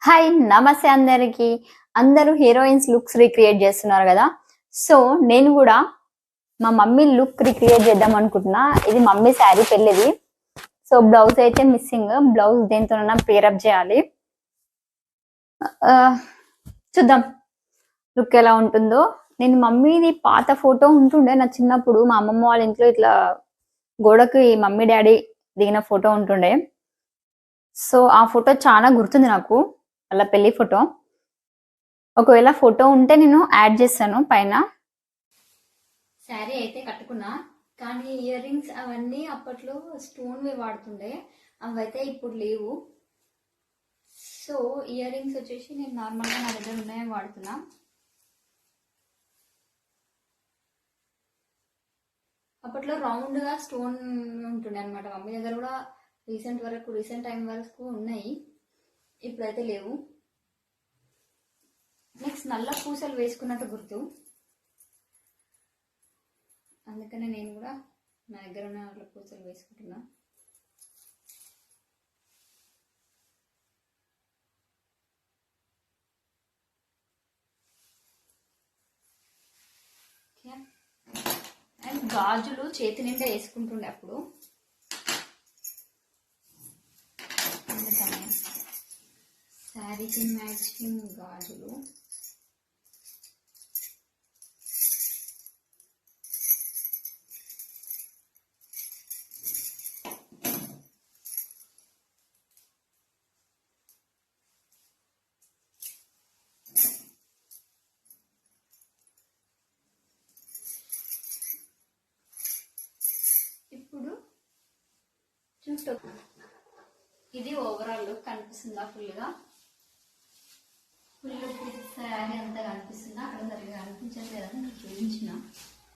Hi నమస్తే అందరికి. అందరూ హీరోయిన్స్ లుక్స్ రీక్రియేట్ చేస్తున్నారు కదా. సో నేను కూడా మా మమ్మీ లుక్ రీక్రియేట్ చేద్దాం అనుకుంటున్నా. ఇది మమ్మీ శారీ పెళ్ళిది. సో బ్లౌజ్ అయితే మిస్సింగ్. బ్లౌజ్ దేంతోనైనా పేరప్ చేయాలి. ఆ, చూద్దాం లుక్ ఎలా ఉంటుందో. నేను మమ్మీది పాత ఫోటో ఉంటుండే నా చిన్నప్పుడు, మా అమ్మమ్మ వాళ్ళ ఇంట్లో ఇట్లా గోడకి మమ్మీ డాడీ దిగిన ఫోటో ఉంటుండే. సో ఆ ఫోటో చాలా గుర్తుంది నాకు, అలా పెళ్లి ఫోటో. ఒకవేళ ఫోటో ఉంటే నేను యాడ్ చేస్తాను పైన. శారీ అయితే కట్టుకున్నా, కానీ ఇయర్ రింగ్స్ అవన్నీ అప్పట్లో స్టోన్వి వాడుతుండే, అవైతే ఇప్పుడు లేవు. సో ఇయర్ రింగ్స్ వచ్చేసి నేను నార్మల్గా నా దగ్గర ఉన్నాయని వాడుతున్నా. అప్పట్లో రౌండ్గా స్టోన్ ఉంటుండే అనమాట. మమ్మీ దగ్గర కూడా రీసెంట్ టైం వరకు ఉన్నాయి, ఇప్పుడైతే లేవు. నెక్స్ట్ నల్ల పూసలు వేసుకున్నట్టు గుర్తు, అందుకనే నేను కూడా నా దగ్గర ఉన్న నల్ల పూసలు వేసుకుంటున్నా. అండ్ గాజులు చేతి నిండా వేసుకుంటుండే అప్పుడు, అందుకనే శారీకి మ్యాచింగ్ గాజులు. ఇప్పుడు చుట్టూ ఇది ఓవరాల్ లుక్ కనిపిస్తుందా? ఫుల్ శారీ అంతా కనిపిస్తుందా? అక్కడ సరిగా